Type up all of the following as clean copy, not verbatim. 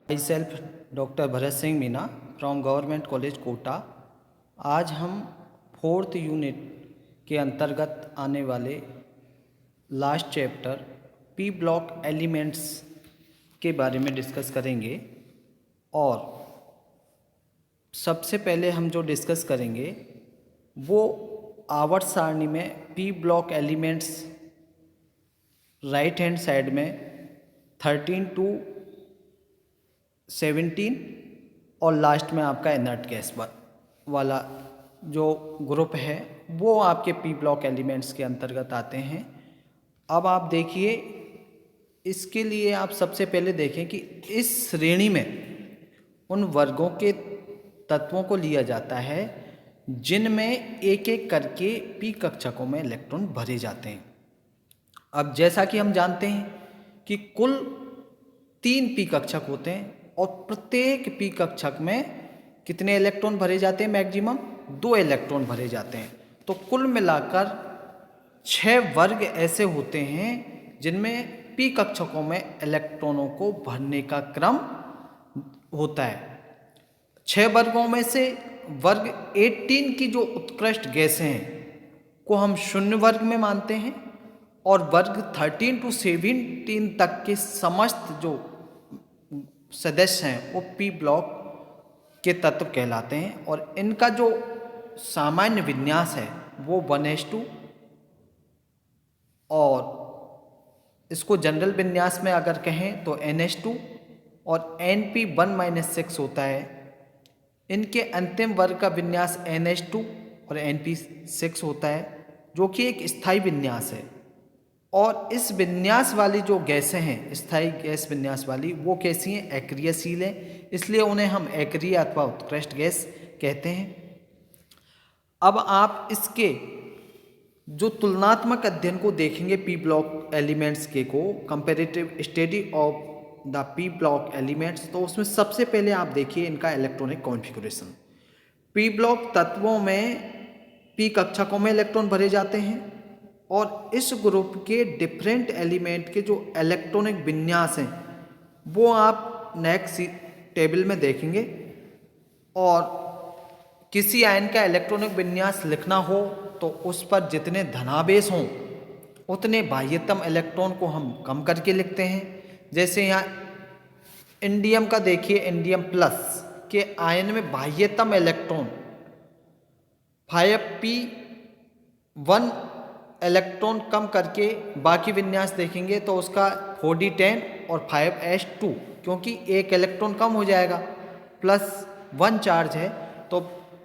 I self doctor Bharat Singh Meena from government college Kota. आज हम fourth unit के अंतर्गत आने वाले last chapter P block elements के बारे में डिस्कस करेंगे। और सबसे पहले हम जो डिस्कस करेंगे वो आवर्त सारणी में P block elements right hand side में 13 to 17 और लास्ट में आपका इनर्ट गैस वाला जो ग्रुप है वो आपके पी ब्लॉक एलिमेंट्स के अंतर्गत आते हैं। अब आप देखिए, इसके लिए आप सबसे पहले देखें कि इस श्रेणी में उन वर्गों के तत्वों को लिया जाता है जिनमें एक एक करके पी कक्षकों में इलेक्ट्रॉन भरे जाते हैं। अब जैसा कि हम जानते हैं कि कुल 3 पी कक्षक होते हैं और प्रत्येक पी कक्षक में कितने इलेक्ट्रॉन भरे जाते हैं? मैक्सिमम 2 इलेक्ट्रॉन भरे जाते हैं। तो कुल मिलाकर 6 वर्ग ऐसे होते हैं जिनमें पी कक्षकों में इलेक्ट्रॉनों को भरने का क्रम होता है। 6 वर्गों में से वर्ग 18 की जो उत्कृष्ट गैसें हैं को हम शून्य वर्ग में मानते हैं और वर्ग 13 to 17 तक के समस्त जो सदस्य हैं वो पी ब्लॉक के तत्व कहलाते हैं। और इनका जो सामान्य विन्यास है वो 1:2 और इसको जनरल विन्यास में अगर कहें तो NH2 और Np1-6 होता है। इनके अंतिम वर्ग का विन्यास NH2 और Np6 होता है जो कि एक स्थायी विन्यास है। और इस विन्यास वाली जो गैसें हैं, स्थायी गैस विन्यास वाली, वो कैसी हैं? अक्रियशील हैं, इसलिए उन्हें हम अक्रिय अथवा उत्कृष्ट गैस कहते हैं। अब आप इसके जो तुलनात्मक अध्ययन को देखेंगे पी ब्लॉक एलिमेंट्स के को, comparative study of the P block elements, तो उसमें सबसे पहले आप देखिए इनका इलेक्ट्रॉनिक कॉन्फ़िगरेशन। पी ब्लॉक तत्वों में पी कक्षकों में इलेक्ट्रॉन भरे जाते हैं और इस ग्रुप के डिफरेंट एलिमेंट के जो इलेक्ट्रॉनिक विन्यास हैं वो आप नेक्स्ट टेबल में देखेंगे। और किसी आयन का इलेक्ट्रॉनिक विन्यास लिखना हो तो उस पर जितने धनावेश हों उतने बाह्यतम इलेक्ट्रॉन को हम कम करके लिखते हैं। जैसे यहाँ इंडियम का देखिए, इंडियम प्लस के आयन में बाह्यतम इलेक्ट्रॉन 5p1 इलेक्ट्रॉन कम करके बाकी विन्यास देखेंगे तो उसका 4d10 और 5s2, क्योंकि एक इलेक्ट्रॉन कम हो जाएगा, प्लस 1 चार्ज है तो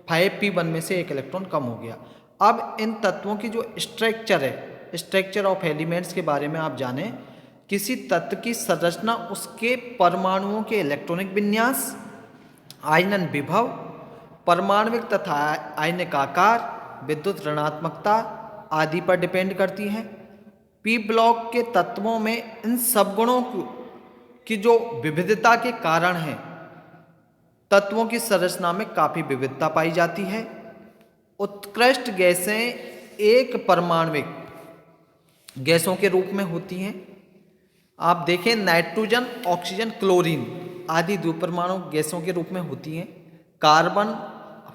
5p1 में से एक इलेक्ट्रॉन कम हो गया। अब इन तत्वों की जो स्ट्रक्चर है, स्ट्रक्चर ऑफ एलिमेंट्स के बारे में आप जानें। किसी तत्व की संरचना उसके परमाणुओं के इलेक्ट्रॉनिक विन्यास, आयनन विभव, परमाणविक तथा आयनिक आकार, विद्युत ऋणात्मकता आदि पर डिपेंड करती हैं। पी ब्लॉक के तत्वों में इन सब गुणों की जो विविधता के कारण है तत्वों की संरचना में काफ़ी विविधता पाई जाती है। उत्कृष्ट गैसें एक परमाणविक गैसों के रूप में होती हैं। आप देखें, नाइट्रोजन, ऑक्सीजन, क्लोरीन आदि द्विपरमाणु गैसों के रूप में होती हैं। कार्बन,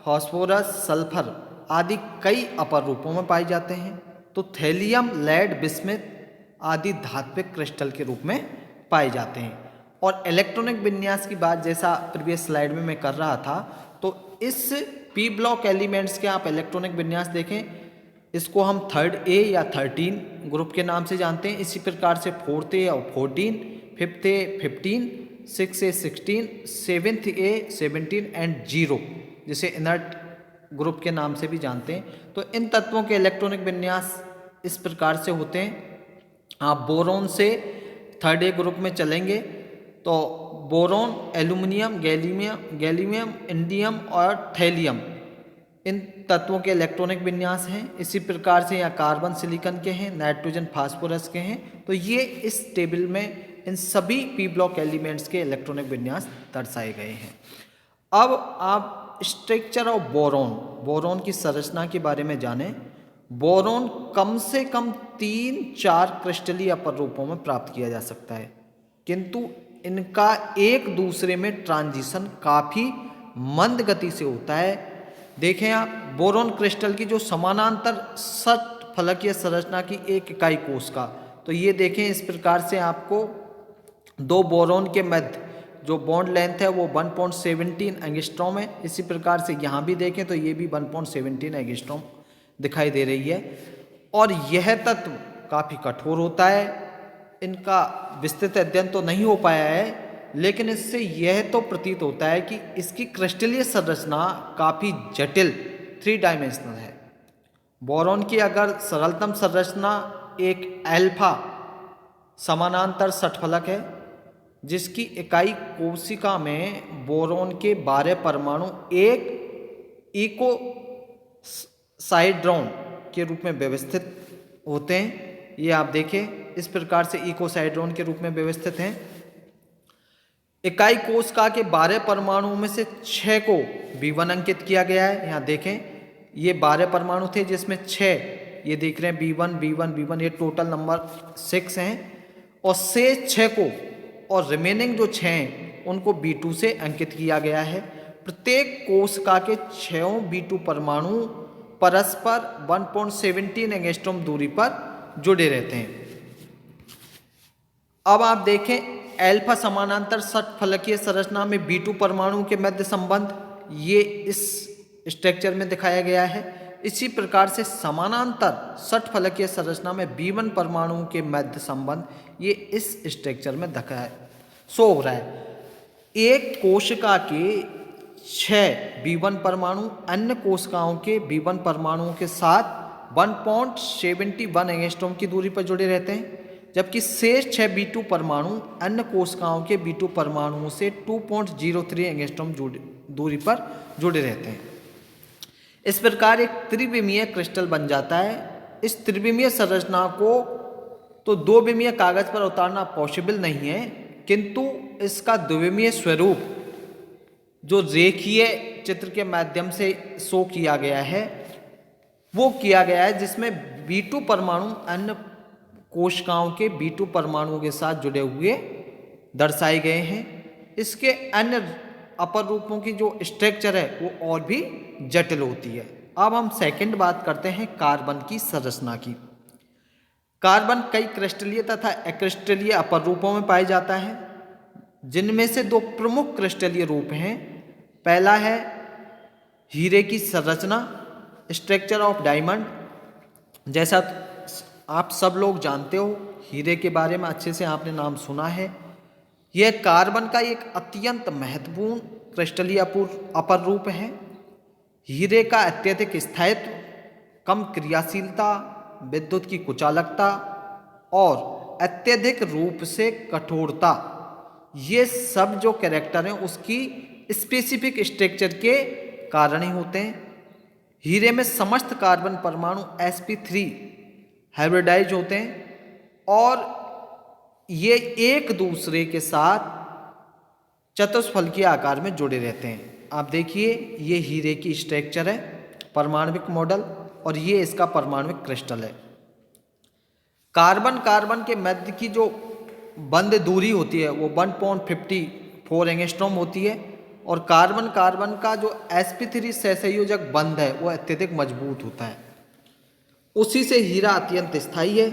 फास्फोरस, सल्फर आदि कई अपर रूपों में पाए जाते हैं। तो थैलियम, लेड, बिस्मिथ आदि धात्विक क्रिस्टल के रूप में पाए जाते हैं। और इलेक्ट्रॉनिक विन्यास की बात जैसा प्रीवियस स्लाइड में मैं कर रहा था, तो इस पी ब्लॉक एलिमेंट्स के आप इलेक्ट्रॉनिक विन्यास देखें, इसको हम 3rd A या 13 ग्रुप के नाम से जानते हैं। इसी प्रकार से 4th A और 14, 5th A 15, 6th A 16, 7th A 17 and 0 जिसे इनर्ट ग्रुप के नाम से भी जानते हैं। तो इन तत्वों के इलेक्ट्रॉनिक विन्यास इस प्रकार से होते हैं। आप बोरोन से 3rd A ग्रुप में चलेंगे तो बोरोन, एल्यूमिनियम, गैलियम, इंडियम और थैलियम इन तत्वों के इलेक्ट्रॉनिक विन्यास हैं। इसी प्रकार से यहाँ कार्बन सिलिकॉन के हैं, नाइट्रोजन फास्फोरस के हैं। तो ये इस टेबल में इन सभी पी ब्लॉक एलिमेंट्स के इलेक्ट्रॉनिक विन्यास दर्शाए गए हैं। अब आप स्ट्रक्चर ऑफ बोरोन, बोरोन की संरचना के बारे में जानें। बोरोन कम से कम 3-4 क्रिस्टलीय अपर रूपों में प्राप्त किया जा सकता है, किंतु इनका एक दूसरे में ट्रांजिशन काफ़ी मंद गति से होता है। देखें आप, बोरॉन क्रिस्टल की जो समानांतर षटफलकीय संरचना की एक इकाई कोश का, तो ये देखें इस प्रकार से आपको दो बोरॉन के मध्य जो बॉन्ड लेंथ है वो 1.17 एंगस्ट्रॉम है। इसी प्रकार से यहाँ भी देखें तो ये भी 1.17 एंगस्ट्रॉम दिखाई दे रही है। और यह तत्व काफ़ी कठोर होता है। इनका विस्तृत अध्ययन तो नहीं हो पाया है, लेकिन इससे यह तो प्रतीत होता है कि इसकी क्रिस्टलीय संरचना काफ़ी जटिल 3 डायमेंशनल है। बोरॉन की अगर सरलतम संरचना एक अल्फा समानांतर षटफलक है, जिसकी इकाई कोशिका में बोरॉन के 12 परमाणु एक इको साइड्रॉन के रूप में व्यवस्थित होते हैं। ये आप देखें इस प्रकार से इकोसाइड्रोन के रूप में व्यवस्थित हैं। इकाई कोशिका के 12 परमाणुओं में से 6 को B1 अंकित किया गया है। यहाँ देखें ये 12 परमाणु थे जिसमें 6 ये देख रहे हैं B1 B1 B1, ये टोटल नंबर 6 हैं। और शेष 6 को और रिमेनिंग जो 6 हैं उनको B2 से अंकित किया गया है। प्रत्येक कोशिका के 6 B2 परमाणु परस्पर 1.17 एंगस्ट्रॉम दूरी पर जुड़े रहते हैं। अब आप देखें अल्फा समानांतर षटफलकीय संरचना में B2 परमाणु के मध्य संबंध, ये इस स्ट्रक्चर में दिखाया गया है। इसी प्रकार से समानांतर षटफलकीय संरचना में B1 परमाणु के मध्य संबंध, ये इस स्ट्रक्चर में दिखाया शो हो रहा है। एक कोशिका के 6 B1 परमाणु अन्य कोशिकाओं के B1 परमाणुओं के साथ 1.71 एंगस्ट्रॉम की दूरी पर जुड़े रहते हैं, जबकि शेष 6 B2 परमाणु अन्य कोशिकाओं के B2 परमाणुओं से 2.03 एंगस्ट्रॉम दूरी पर जुड़े रहते हैं। इस प्रकार एक त्रिविमीय क्रिस्टल बन जाता है। इस त्रिविमीय संरचना को तो 2 विमीय कागज पर उतारना पॉसिबल नहीं है, किंतु इसका द्विविमीय स्वरूप जो रेखीय चित्र के माध्यम से शो किया गया है वो किया गया है, जिसमें B2 परमाणु अन्य कोशिकाओं के B2 परमाणुओं के साथ जुड़े हुए दर्शाए गए हैं। इसके अन्य अपर रूपों की जो स्ट्रक्चर है वो और भी जटिल होती है। अब हम सेकंड बात करते हैं कार्बन की संरचना की। कार्बन कई क्रिस्टलीय तथा अक्रिस्टलीय अपर रूपों में पाया जाता है, जिनमें से 2 प्रमुख क्रिस्टलीय रूप हैं। पहला है हीरे की संरचना, स्ट्रक्चर ऑफ डायमंड। जैसा आप सब लोग जानते हो, हीरे के बारे में अच्छे से आपने नाम सुना है। यह कार्बन का एक अत्यंत महत्वपूर्ण क्रिस्टलीय अपर रूप है। हीरे का अत्यधिक स्थायित्व, कम क्रियाशीलता, विद्युत की कुचालकता और अत्यधिक रूप से कठोरता, ये सब जो कैरेक्टर हैं उसकी स्पेसिफिक स्ट्रक्चर के कारण ही होते हैं। हीरे में समस्त कार्बन परमाणु sp3 हाइब्रिडाइज होते हैं और ये एक दूसरे के साथ चतुष्फलकीय आकार में जुड़े रहते हैं। आप देखिए ये हीरे की स्ट्रक्चर है, परमाणविक मॉडल, और ये इसका परमाणविक क्रिस्टल है। कार्बन कार्बन के मध्य की जो बंद दूरी होती है वो 1.54 एंगस्ट्रॉम होती है, और कार्बन कार्बन का जो sp3 सहसंयोजक बंध है वो अत्यधिक मजबूत होता है। उसी से हीरा अत्यंत स्थायी है।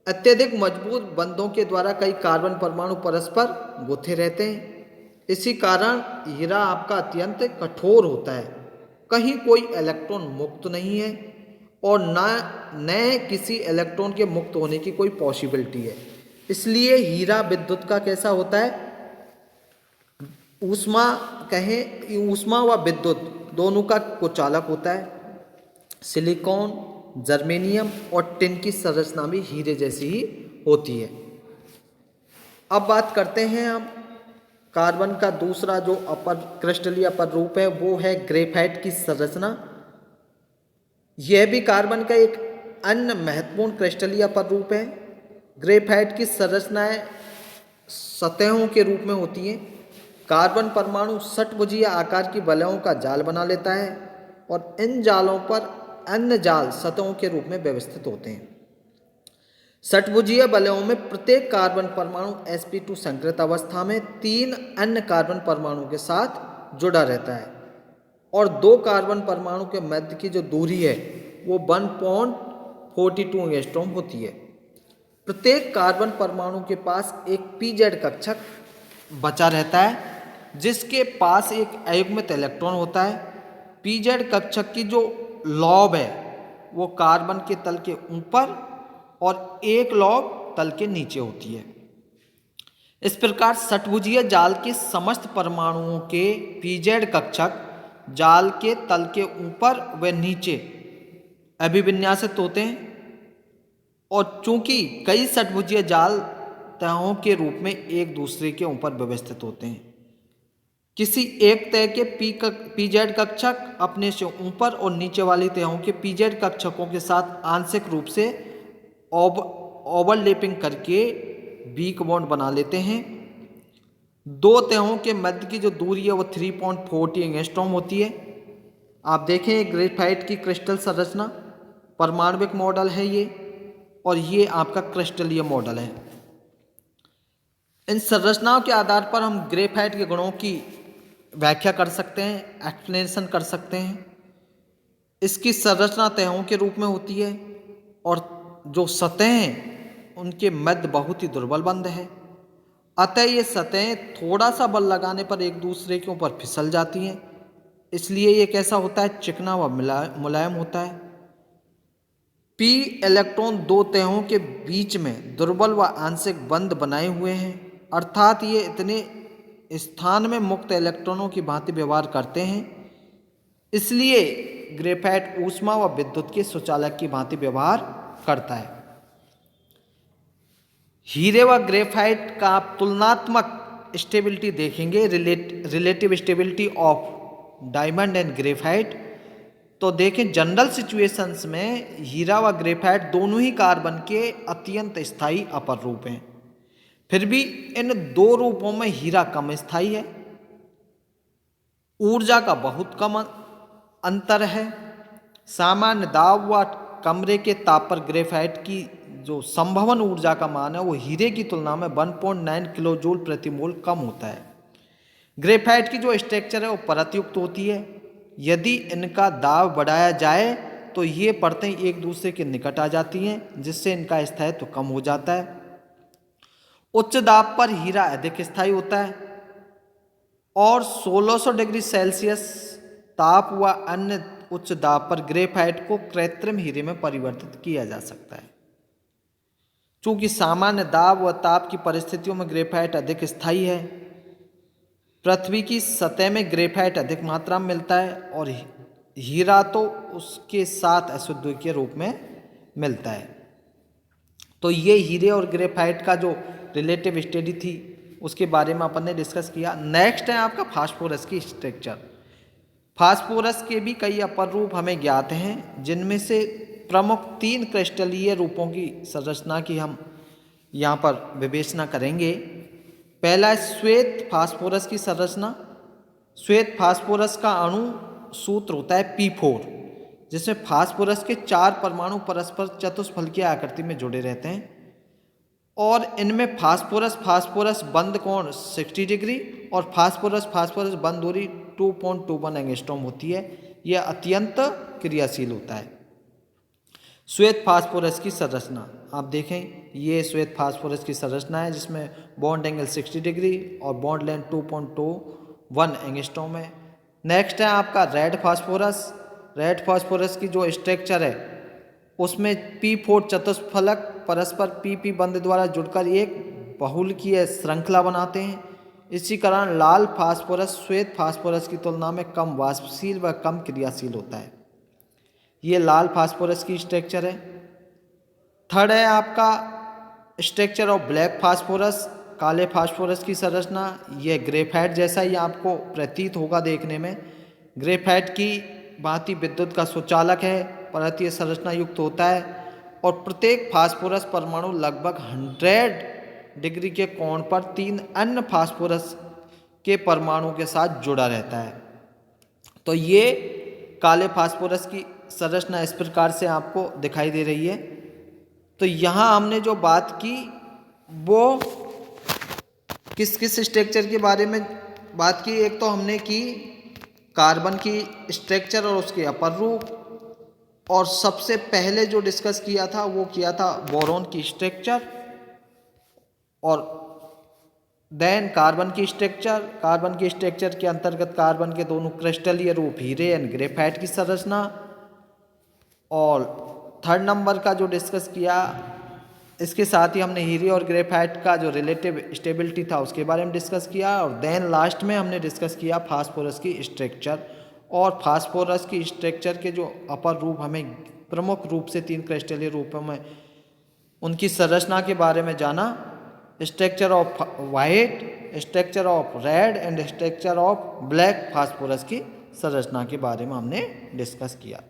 अत्यधिक मजबूत बंधों के द्वारा कई कार्बन परमाणु परस्पर गुथे रहते हैं। इसी कारण हीरा आपका अत्यंत कठोर होता है। कहीं कोई इलेक्ट्रॉन मुक्त नहीं है और न किसी इलेक्ट्रॉन के मुक्त होने की कोई पॉसिबिलिटी है। इसलिए हीरा विद्युत का कैसा होता है, ऊष्मा कहें, ऊष्मा व विद्युत दोनों का कुचालक होता है। सिलिकॉन, जर्मेनियम और टिन की संरचना भी हीरे जैसी ही होती है। अब बात करते हैं हम कार्बन का दूसरा जो अपर क्रिस्टलीय अपर रूप है वो है ग्रेफाइट की संरचना। यह भी कार्बन का एक अन्य महत्वपूर्ण क्रिस्टलीय अपर रूप है। ग्रेफाइट की संरचनाएं सतहों के रूप में होती हैं। कार्बन परमाणु षटभुजीय आकार की वलयों का जाल बना लेता है और इन जालों पर अन्य जाल सतहों के रूप में व्यवस्थित होते हैं। षटभुजीय वलयों में प्रत्येक कार्बन परमाणु sp2 संकृत अवस्था में 3 अन्य कार्बन परमाणु के साथ जुड़ा रहता है और 2 कार्बन परमाणु के मध्य की जो दूरी है वो 1.42 एंगस्ट्रॉम होती है। प्रत्येक कार्बन परमाणु के पास एक pz कक्षक बचा रहता है जिसके पास एक अयुग्मित इलेक्ट्रॉन होता है। pz कक्षक की जो लॉब है वो कार्बन के तल के ऊपर और एक लॉब तल के नीचे होती है। इस प्रकार षटभुजीय जाल के समस्त परमाणुओं के pz कक्षक जाल के तल के ऊपर व नीचे अभिविन्यासित होते हैं और चूंकि कई षटभुजीय जाल तहों के रूप में एक दूसरे के ऊपर व्यवस्थित होते हैं, किसी एक तह के pz कक्षक अपने से ऊपर और नीचे वाली तहों के pz कक्षकों के साथ आंशिक रूप से ओवरलैपिंग करके वीक बॉन्ड बना लेते हैं। 2 तहों के मध्य की जो दूरी है वो 3.40 एंगस्ट्रॉम होती है। आप देखें ग्रेफाइट की क्रिस्टल संरचना, परमाणविक मॉडल है ये, और ये आपका क्रिस्टलीय मॉडल है। इन संरचनाओं के आधार पर हम ग्रेफाइट के गुणों की व्याख्या कर सकते हैं, एक्सप्लेनेशन कर सकते हैं। इसकी संरचना तहों के रूप में होती है और जो सतहें हैं उनके मध्य बहुत ही दुर्बल बंध है, अतः ये सतहें थोड़ा सा बल लगाने पर एक दूसरे के ऊपर फिसल जाती हैं, इसलिए ये कैसा होता है, चिकना व मुलायम होता है। p इलेक्ट्रॉन 2 तहों के बीच में दुर्बल व आंशिक बंध बनाए हुए हैं, अर्थात ये इतने स्थान में मुक्त इलेक्ट्रॉनों की भांति व्यवहार करते हैं, इसलिए ग्रेफाइट ऊष्मा व विद्युत के सुचालक की भांति व्यवहार करता है। हीरे व ग्रेफाइट का आप तुलनात्मक स्टेबिलिटी देखेंगे, relative stability of diamond and graphite, तो देखें जनरल सिचुएशंस में हीरा व ग्रेफाइट दोनों ही कार्बन के अत्यंत स्थायी अपर रूप हैं। फिर भी इन 2 रूपों में हीरा कम स्थायी है, ऊर्जा का बहुत कम अंतर है। सामान्य दाब व कमरे के ताप पर ग्रेफाइट की जो संभवन ऊर्जा का मान है वो हीरे की तुलना में 1.9 किलो जूल प्रति मोल कम होता है। ग्रेफाइट की जो स्ट्रक्चर है वो परतयुक्त होती है। यदि इनका दाब बढ़ाया जाए तो ये परतें एक दूसरे के निकट आ जाती हैं, जिससे इनका स्थायित्व कम हो जाता है। उच्च दाब पर हीरा अधिक स्थायी होता है और 1600 डिग्री सेल्सियस ताप व अन्य उच्च दाब पर ग्रेफाइट को कृत्रिम हीरे में परिवर्तित किया जा सकता है। चूंकि सामान्य दाब व ताप की परिस्थितियों में ग्रेफाइट अधिक स्थायी है, पृथ्वी की सतह में ग्रेफाइट अधिक मात्रा में मिलता है और हीरा तो उसके साथ अशुद्ध के रूप में मिलता है। तो ये हीरे और ग्रेफाइट का जो रिलेटिव स्टडी थी उसके बारे में अपन ने डिस्कस किया। नेक्स्ट है आपका फास्फोरस की स्ट्रक्चर। फास्फोरस के भी कई अपर रूप हमें ज्ञात हैं, जिनमें से प्रमुख 3 क्रिस्टलीय रूपों की संरचना की हम यहाँ पर विवेचना करेंगे। पहला है श्वेत फास्फोरस की संरचना। श्वेत फास्फोरस का अणु सूत्र होता है P4, जिसमें फास्फोरस के 4 परमाणु परस्पर चतुष्फलकीय आकृति में जुड़े रहते हैं और इनमें फास्फोरस बंध कोण 60 डिग्री और फास्फोरस बंध दूरी 2.21 एंगस्ट्रॉम होती है। यह अत्यंत क्रियाशील होता है। श्वेत फास्फोरस की संरचना आप देखें, ये श्वेत फास्फोरस की संरचना है जिसमें बॉन्ड एंगल 60 डिग्री और बॉन्ड लेंथ 2.21 एंगस्ट्रॉम है। नेक्स्ट है आपका रेड फास्फोरस। रेड फास्फोरस की जो स्ट्रक्चर है उसमें P4 चतुष्फलक परस्पर PP बंध द्वारा जुड़कर एक बहुलकीय श्रृंखला बनाते हैं। इसी कारण लाल फास्फोरस श्वेत फास्फोरस की तुलना में कम वाष्पशील व कम क्रियाशील होता है। ये लाल फास्फोरस की स्ट्रक्चर है। थर्ड है आपका स्ट्रक्चर ऑफ ब्लैक फास्फोरस, काले फास्फोरस की संरचना। यह ग्रेफाइट जैसा ही आपको प्रतीत होगा देखने में। ग्रेफाइट की भांति विद्युत का सुचालक है, परतीय संरचना युक्त होता है और प्रत्येक फास्फोरस परमाणु लगभग 100 डिग्री के कोण पर 3 अन्य फास्फोरस के परमाणुओं के साथ जुड़ा रहता है। तो ये काले फास्फोरस की संरचना इस प्रकार से आपको दिखाई दे रही है। तो यहाँ हमने जो बात की वो किस किस स्ट्रक्चर के बारे में बात की। एक तो हमने की कार्बन की स्ट्रक्चर और उसके अपर रूप, और सबसे पहले जो डिस्कस किया था वो किया था बोरॉन की स्ट्रक्चर, और देन कार्बन की स्ट्रक्चर। कार्बन की स्ट्रक्चर के अंतर्गत कार्बन के दोनों क्रिस्टलीय रूप हीरे एंड ग्रेफाइट की संरचना, और थर्ड नंबर का जो डिस्कस किया, इसके साथ ही हमने हीरे और ग्रेफाइट का जो रिलेटिव स्टेबिलिटी था उसके बारे में डिस्कस किया, और देन लास्ट में हमने डिस्कस किया फास्फोरस की स्ट्रक्चर। और फास्फोरस की स्ट्रक्चर के जो अपर रूप हमें प्रमुख रूप से 3 क्रिस्टलीय रूपों में उनकी संरचना के बारे में जाना। Structure of white, structure of red and structure of black phosphorus की संरचना के बारे में हमने डिस्कस किया।